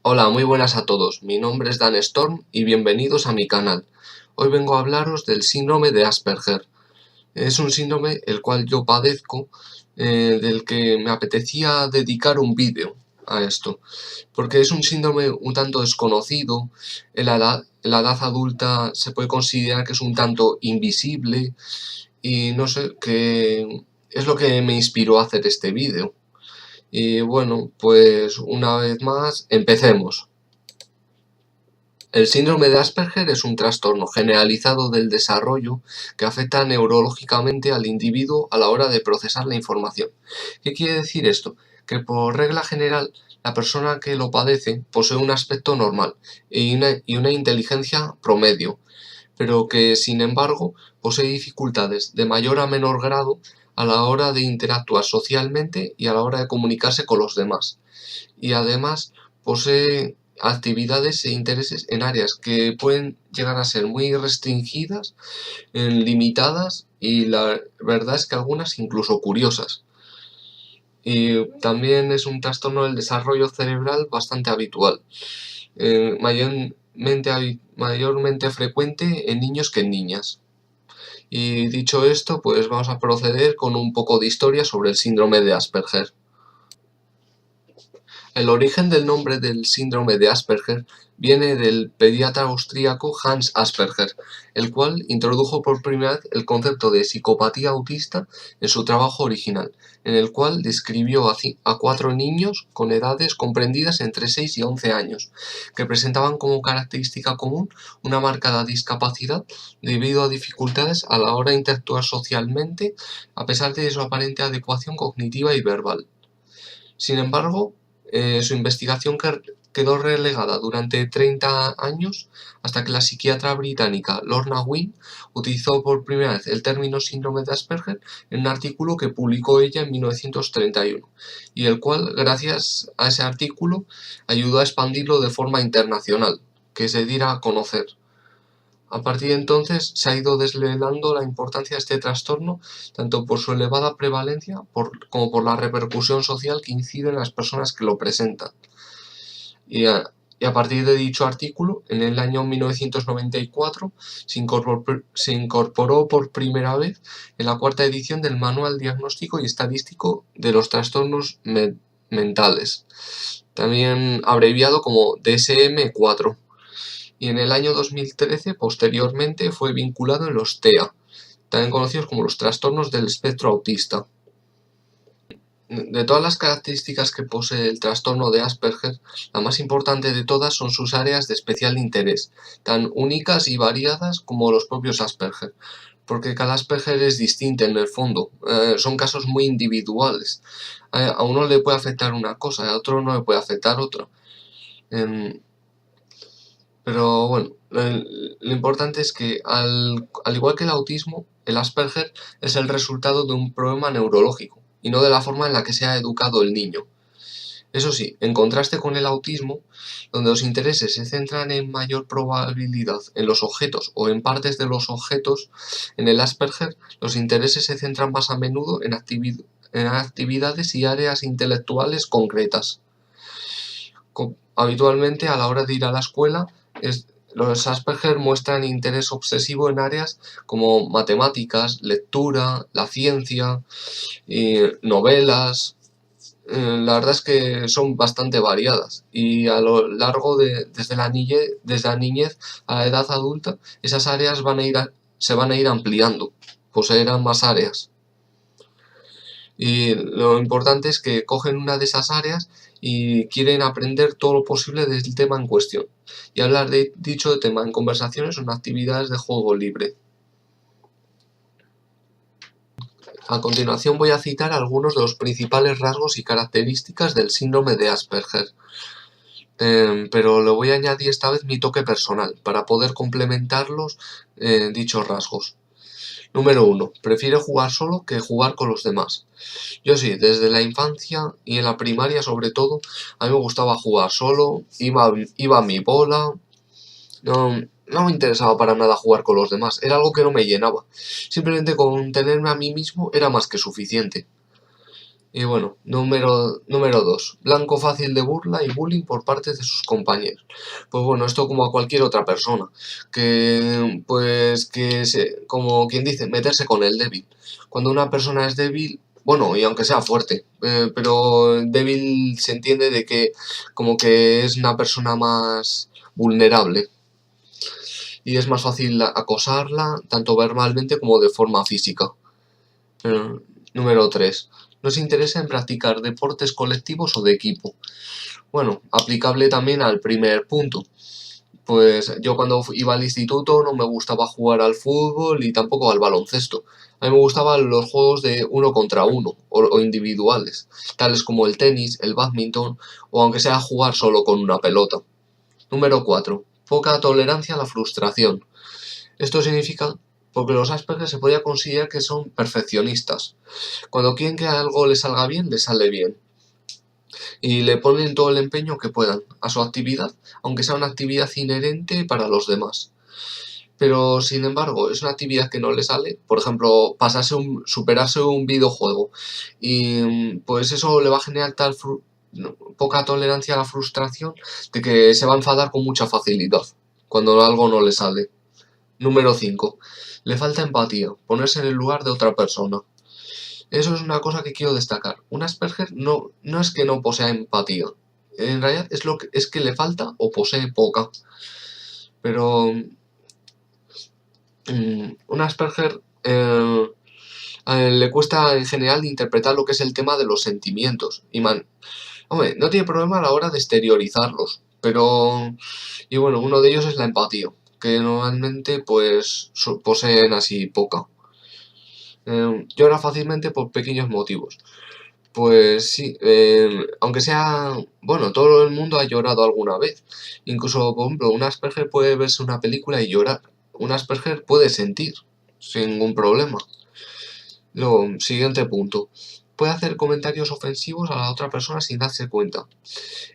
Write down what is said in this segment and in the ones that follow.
Hola, muy buenas a todos. Mi nombre es Dan Storm y bienvenidos a mi canal. Hoy vengo a hablaros del síndrome de Asperger. Es un síndrome el cual yo padezco, del que me apetecía dedicar un vídeo a esto, porque es un síndrome un tanto desconocido. En la edad adulta se puede considerar que es un tanto invisible y no sé, qué es lo que me inspiró a hacer este vídeo. Y bueno, pues una vez más, empecemos. El síndrome de Asperger es un trastorno generalizado del desarrollo que afecta neurológicamente al individuo a la hora de procesar la información. ¿Qué quiere decir esto? Que por regla general la persona que lo padece posee un aspecto normal y una inteligencia promedio, pero que sin embargo posee dificultades de mayor a menor grado a la hora de interactuar socialmente y a la hora de comunicarse con los demás. Y además posee actividades e intereses en áreas que pueden llegar a ser muy restringidas, limitadas y la verdad es que algunas incluso curiosas. Y también es un trastorno del desarrollo cerebral bastante habitual, mayormente frecuente en niños que en niñas. Y dicho esto, pues vamos a proceder con un poco de historia sobre el síndrome de Asperger. El origen del nombre del síndrome de Asperger viene del pediatra austríaco Hans Asperger, el cual introdujo por primera vez el concepto de psicopatía autista en su trabajo original, en el cual describió a 4 niños con edades comprendidas entre 6 y 11 años, que presentaban como característica común una marcada discapacidad debido a dificultades a la hora de interactuar socialmente, a pesar de su aparente adecuación cognitiva y verbal. Sin embargo, su investigación quedó relegada durante 30 años hasta que la psiquiatra británica Lorna Wynne utilizó por primera vez el término síndrome de Asperger en un artículo que publicó ella en 1931 y el cual, gracias a ese artículo, ayudó a expandirlo de forma internacional, que se diera a conocer. A partir de entonces se ha ido desvelando la importancia de este trastorno, tanto por su elevada prevalencia como por la repercusión social que incide en las personas que lo presentan. Y a partir de dicho artículo, en el año 1994, se incorporó por primera vez en la 4ª edición del Manual Diagnóstico y Estadístico de los Trastornos Mentales, también abreviado como DSM-4. Y en el año 2013 posteriormente fue vinculado en los TEA, también conocidos como los trastornos del espectro autista. De todas las características que posee el trastorno de Asperger, la más importante de todas son sus áreas de especial interés, tan únicas y variadas como los propios Asperger, porque cada Asperger es distinto en el fondo, son casos muy individuales. A uno le puede afectar una cosa, a otro no le puede afectar otra. Pero bueno, lo importante es que al igual que el autismo, el Asperger es el resultado de un problema neurológico y no de la forma en la que se ha educado el niño. Eso sí, en contraste con el autismo, donde los intereses se centran en mayor probabilidad en los objetos o en partes de los objetos, en el Asperger los intereses se centran más a menudo en actividades y áreas intelectuales concretas. Habitualmente, a la hora de ir a la escuela, los Asperger muestran interés obsesivo en áreas como matemáticas, lectura, la ciencia, novelas. La verdad es que son bastante variadas y a lo largo desde la niñez a la edad adulta, esas áreas se van a ir ampliando, poseerán más áreas. Y lo importante es que cogen una de esas áreas y quieren aprender todo lo posible del tema en cuestión y hablar de dicho tema en conversaciones o en actividades de juego libre. A continuación voy a citar algunos de los principales rasgos y características del síndrome de Asperger, pero le voy a añadir esta vez mi toque personal para poder complementarlos dichos rasgos. Número 1. Prefiere jugar solo que jugar con los demás. Yo sí, desde la infancia y en la primaria sobre todo, a mí me gustaba jugar solo, iba a mi bola, no me interesaba para nada jugar con los demás, era algo que no me llenaba. Simplemente con tenerme a mí mismo era más que suficiente. Y bueno, número 2. Blanco fácil de burla y bullying por parte de sus compañeros. Pues bueno, esto como a cualquier otra persona. Como quien dice, meterse con el débil. Cuando una persona es débil, bueno, y aunque sea fuerte, pero débil se entiende de que como que es una persona más vulnerable. Y es más fácil acosarla, tanto verbalmente como de forma física. Número 3. No se interesa en practicar deportes colectivos o de equipo. Bueno, aplicable también al primer punto. Pues yo cuando iba al instituto no me gustaba jugar al fútbol y tampoco al baloncesto. A mí me gustaban los juegos de uno contra uno o individuales, tales como el tenis, el bádminton o aunque sea jugar solo con una pelota. Número 4. Poca tolerancia a la frustración. Esto significa porque los Asperger se podría considerar que son perfeccionistas. Cuando quieren que algo les salga bien, les sale bien. Y le ponen todo el empeño que puedan a su actividad, aunque sea una actividad inherente para los demás. Pero, sin embargo, es una actividad que no le sale, por ejemplo, superarse un videojuego. Y pues eso le va a generar poca tolerancia a la frustración de que se va a enfadar con mucha facilidad cuando algo no le sale. Número 5. Le falta empatía, ponerse en el lugar de otra persona. Eso es una cosa que quiero destacar. Un Asperger no es que no posea empatía. En realidad es que le falta o posee poca. Pero un Asperger le cuesta en general interpretar lo que es el tema de los sentimientos. Hombre, no tiene problema a la hora de exteriorizarlos. Y bueno, uno de ellos es la empatía, que normalmente pues poseen así poca. Llora fácilmente por pequeños motivos. Pues sí, aunque sea, bueno, todo el mundo ha llorado alguna vez. Incluso, por ejemplo, un Asperger puede verse una película y llorar. Un Asperger puede sentir, sin ningún problema. Luego, siguiente punto. Puede hacer comentarios ofensivos a la otra persona sin darse cuenta.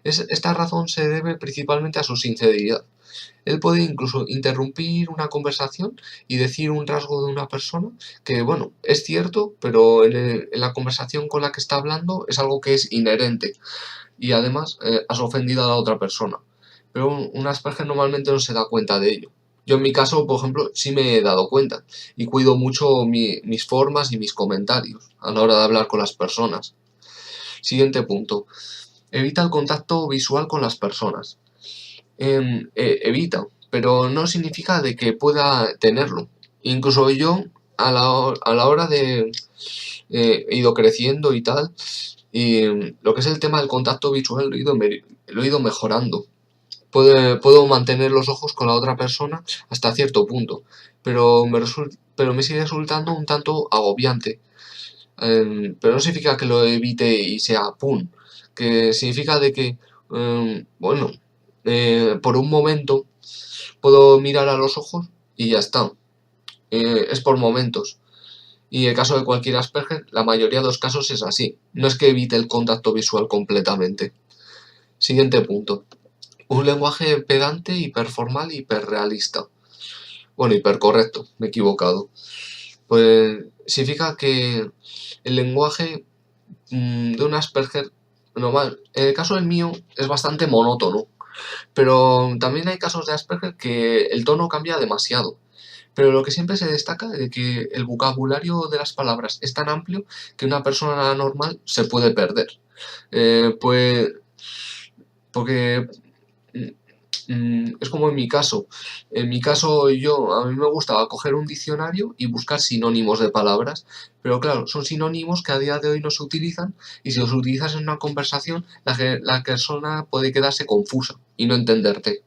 Esta razón se debe principalmente a su sinceridad. Él puede incluso interrumpir una conversación y decir un rasgo de una persona que, bueno, es cierto, pero en la conversación con la que está hablando es algo que es inherente y además has ofendido a la otra persona. Pero un Asperger normalmente no se da cuenta de ello. Yo en mi caso, por ejemplo, sí me he dado cuenta y cuido mucho mis formas y mis comentarios a la hora de hablar con las personas. Siguiente punto. Evita el contacto visual con las personas. Evita, pero no significa de que pueda tenerlo. Incluso yo, a la hora de he ido creciendo y tal, y lo que es el tema del contacto visual lo he ido mejorando. Puedo mantener los ojos con la otra persona hasta cierto punto, pero me sigue resultando un tanto agobiante. Pero no significa que lo evite y sea pum, que significa de que, bueno, por un momento puedo mirar a los ojos y ya está. Es por momentos. Y en el caso de cualquier Asperger, la mayoría de los casos es así. No es que evite el contacto visual completamente. Siguiente punto. Un lenguaje pedante, hiperformal, hiperrealista. Bueno, hipercorrecto, me he equivocado. Pues significa que el lenguaje de un Asperger normal, en el caso del mío, es bastante monótono. Pero también hay casos de Asperger que el tono cambia demasiado. Pero lo que siempre se destaca es de que el vocabulario de las palabras es tan amplio que una persona normal se puede perder. Pues porque es como en mi caso. En mi caso a mí me gustaba coger un diccionario y buscar sinónimos de palabras, pero claro, son sinónimos que a día de hoy no se utilizan y si los utilizas en una conversación, la persona puede quedarse confusa y no entenderte.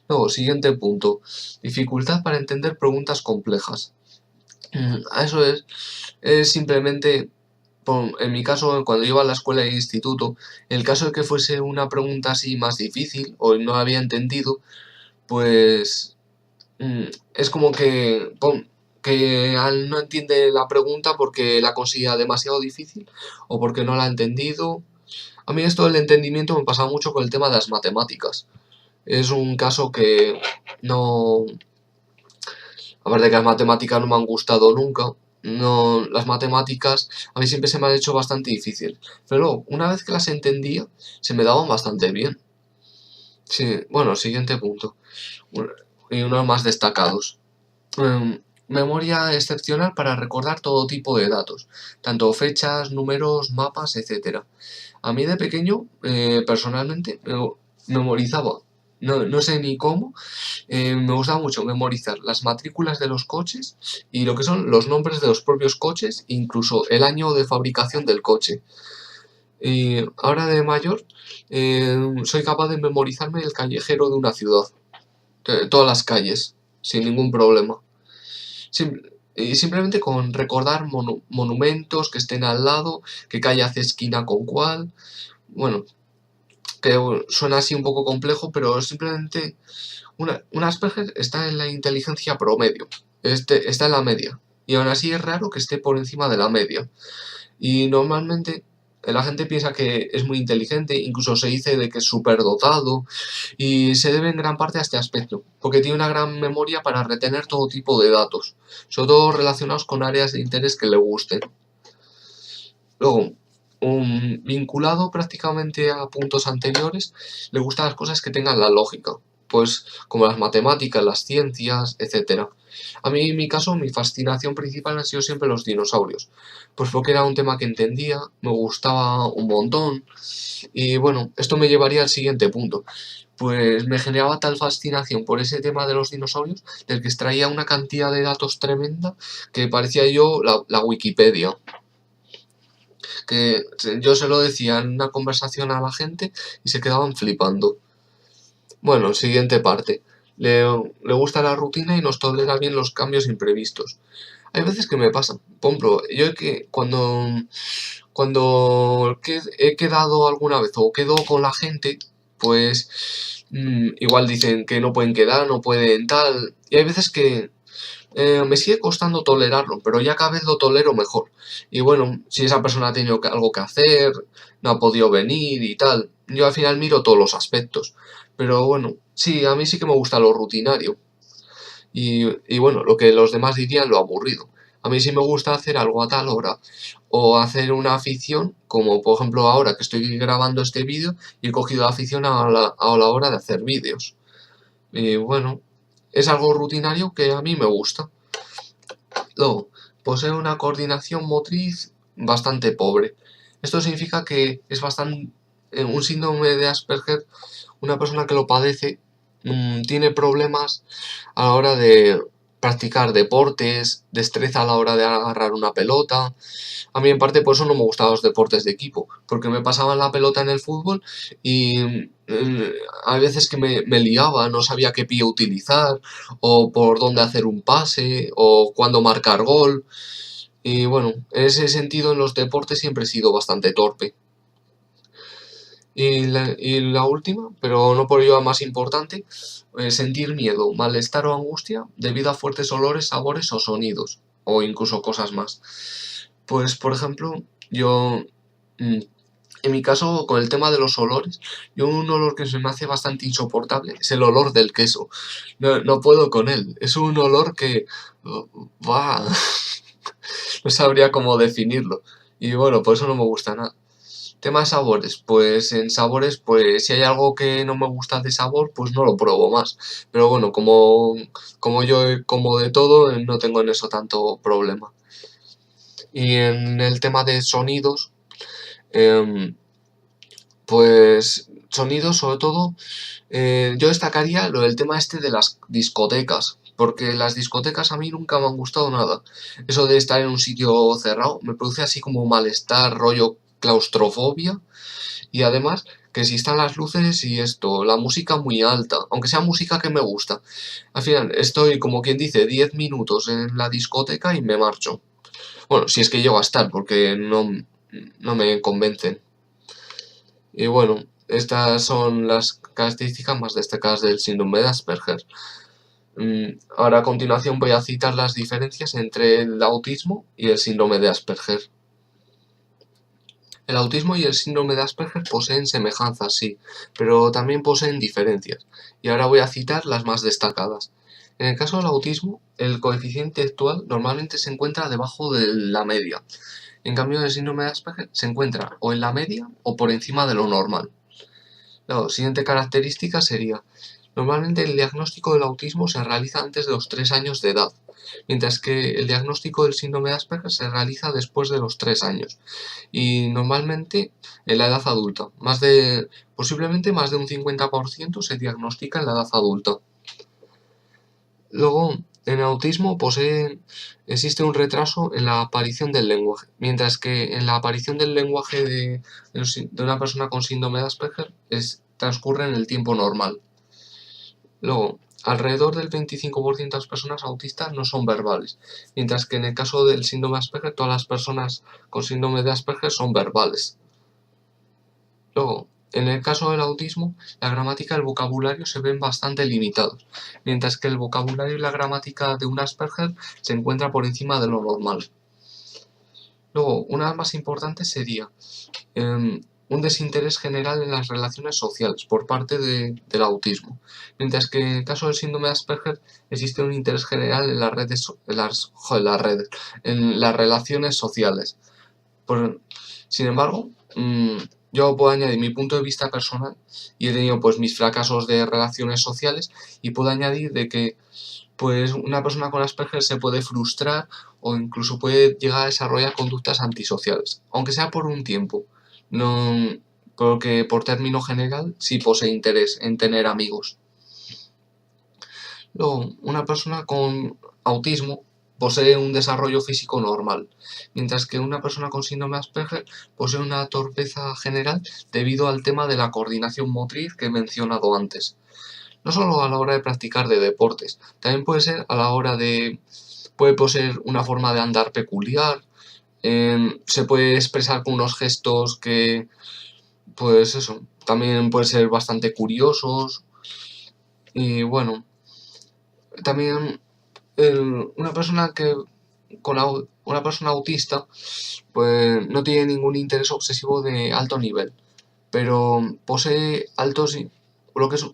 Luego, siguiente punto. Dificultad para entender preguntas complejas. A eso es simplemente, en mi caso, cuando iba a la escuela e instituto, en el caso de que fuese una pregunta así más difícil o no había entendido, pues es como que no entiende la pregunta porque la considera demasiado difícil o porque no la ha entendido. A mí esto del entendimiento me pasa mucho con el tema de las matemáticas. Es un caso que no... Aparte de que las matemáticas no me han gustado nunca, no, las matemáticas a mí siempre se me han hecho bastante difíciles. Pero luego, una vez que las entendía, se me daban bastante bien. Sí, bueno, siguiente punto. Y unos más destacados. Memoria excepcional para recordar todo tipo de datos, tanto fechas, números, mapas, etcétera. A mí de pequeño, personalmente, memorizaba, no sé ni cómo, me gustaba mucho memorizar las matrículas de los coches y lo que son los nombres de los propios coches, incluso el año de fabricación del coche. Y ahora de mayor, soy capaz de memorizarme el callejero de una ciudad, todas las calles, sin ningún problema. Y simplemente con recordar monumentos que estén al lado, qué calle hace esquina con cuál. Bueno, que suena así un poco complejo, pero simplemente un Asperger está en la inteligencia promedio, está en la media. Y aún así es raro que esté por encima de la media. Y normalmente la gente piensa que es muy inteligente, incluso se dice de que es superdotado, y se debe en gran parte a este aspecto, porque tiene una gran memoria para retener todo tipo de datos, sobre todo relacionados con áreas de interés que le gusten. Luego, vinculado prácticamente a puntos anteriores, le gustan las cosas que tengan la lógica, pues como las matemáticas, las ciencias, etcétera. A mí, en mi caso, mi fascinación principal han sido siempre los dinosaurios, pues porque era un tema que entendía, me gustaba un montón, y bueno, esto me llevaría al siguiente punto. Pues me generaba tal fascinación por ese tema de los dinosaurios, del que extraía una cantidad de datos tremenda que parecía yo la Wikipedia, que yo se lo decía en una conversación a la gente y se quedaban flipando. Bueno, siguiente parte. Le gusta la rutina y nos tolera bien los cambios imprevistos. Hay veces que me pasa. Por ejemplo, yo cuando he quedado alguna vez o quedo con la gente, pues igual dicen que no pueden quedar, no pueden tal. Y hay veces que me sigue costando tolerarlo, pero ya cada vez lo tolero mejor. Y bueno, si esa persona ha tenido algo que hacer, no ha podido venir y tal, yo al final miro todos los aspectos. Pero bueno, sí, a mí sí que me gusta lo rutinario. Y bueno, lo que los demás dirían lo aburrido. A mí sí me gusta hacer algo a tal hora o hacer una afición, como por ejemplo ahora que estoy grabando este vídeo y he cogido la afición a la hora de hacer vídeos. Y bueno, es algo rutinario que a mí me gusta. Luego, posee una coordinación motriz bastante pobre. Esto significa que es bastante un síndrome de Asperger, una persona que lo padece tiene problemas a la hora de practicar deportes, destreza a la hora de agarrar una pelota. A mí en parte por eso no me gustaban los deportes de equipo, porque me pasaban la pelota en el fútbol y hay veces que me liaba, no sabía qué pie utilizar, o por dónde hacer un pase, o cuándo marcar gol. Y bueno, en ese sentido en los deportes siempre he sido bastante torpe. Y la última, pero no por ello la más importante, sentir miedo, malestar o angustia debido a fuertes olores, sabores o sonidos, o incluso cosas más. Pues, por ejemplo, yo, mm, en mi caso, con el tema de los olores, yo un olor que se me hace bastante insoportable es el olor del queso. No puedo con él. Es un olor que... ¡Bah! No sabría cómo definirlo. Y bueno, por eso no me gusta nada. Tema de sabores, pues en sabores, pues si hay algo que no me gusta de sabor, pues no lo pruebo más. Pero bueno, como yo como de todo, no tengo en eso tanto problema. Y en el tema de sonidos, em, pues sonidos sobre todo, yo destacaría lo del tema este de las discotecas, porque las discotecas a mí nunca me han gustado nada. Eso de estar en un sitio cerrado me produce así como malestar, rollo claustrofobia. Y además, que si están las luces y esto, la música muy alta, aunque sea música que me gusta. Al final, estoy, como quien dice, 10 minutos en la discoteca y me marcho. Bueno, si es que llego a estar, porque no me convencen. Y bueno, estas son las características más destacadas del síndrome de Asperger. Ahora a continuación voy a citar las diferencias entre el autismo y el síndrome de Asperger. El autismo y el síndrome de Asperger poseen semejanzas, sí, pero también poseen diferencias, y ahora voy a citar las más destacadas. En el caso del autismo, el coeficiente intelectual normalmente se encuentra debajo de la media. En cambio, en el síndrome de Asperger se encuentra o en la media o por encima de lo normal. La siguiente característica sería: normalmente el diagnóstico del autismo se realiza antes de los 3 años de edad, mientras que el diagnóstico del síndrome de Asperger se realiza después de los 3 años y normalmente en la edad adulta. Posiblemente más de un 50% se diagnostica en la edad adulta. Luego, en el autismo existe un retraso en la aparición del lenguaje, mientras que en la aparición del lenguaje de una persona con síndrome de Asperger transcurre en el tiempo normal. Luego, alrededor del 25% de las personas autistas no son verbales, mientras que en el caso del síndrome de Asperger, todas las personas con síndrome de Asperger son verbales. Luego, en el caso del autismo, la gramática y el vocabulario se ven bastante limitados, mientras que el vocabulario y la gramática de un Asperger se encuentra por encima de lo normal. Luego, una de las más importantes sería un desinterés general en las relaciones sociales por parte del autismo, mientras que en el caso del síndrome de Asperger existe un interés general en en las relaciones sociales. Sin embargo, yo puedo añadir mi punto de vista personal y he tenido pues mis fracasos de relaciones sociales, y puedo añadir de que pues una persona con Asperger se puede frustrar o incluso puede llegar a desarrollar conductas antisociales, aunque sea por un tiempo. No, porque por término general sí posee interés en tener amigos. Luego, una persona con autismo posee un desarrollo físico normal, mientras que una persona con síndrome de Asperger posee una torpeza general debido al tema de la coordinación motriz que he mencionado antes. No solo a la hora de practicar de deportes, también puede ser a la hora puede poseer una forma de andar peculiar, se puede expresar con unos gestos que, pues eso, también pueden ser bastante curiosos. Y bueno, también una persona una persona autista pues no tiene ningún interés obsesivo de alto nivel, pero posee lo que es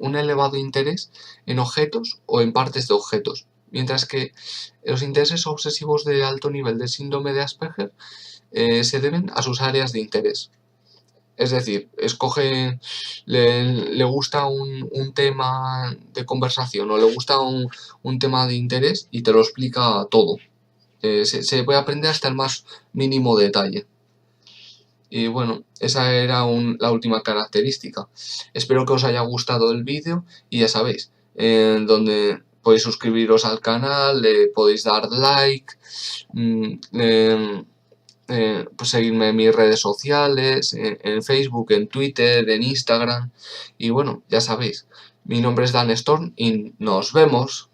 un elevado interés en objetos o en partes de objetos, mientras que los intereses obsesivos de alto nivel del síndrome de Asperger se deben a sus áreas de interés. Es decir, le gusta un tema de conversación o le gusta un tema de interés y te lo explica todo. Se puede aprender hasta el más mínimo detalle. Y bueno, esa era la última característica. Espero que os haya gustado el vídeo y ya sabéis, donde podéis suscribiros al canal, le podéis dar like, pues seguirme en mis redes sociales, en Facebook, en Twitter, en Instagram. Y bueno, ya sabéis, mi nombre es Dan Storm y nos vemos.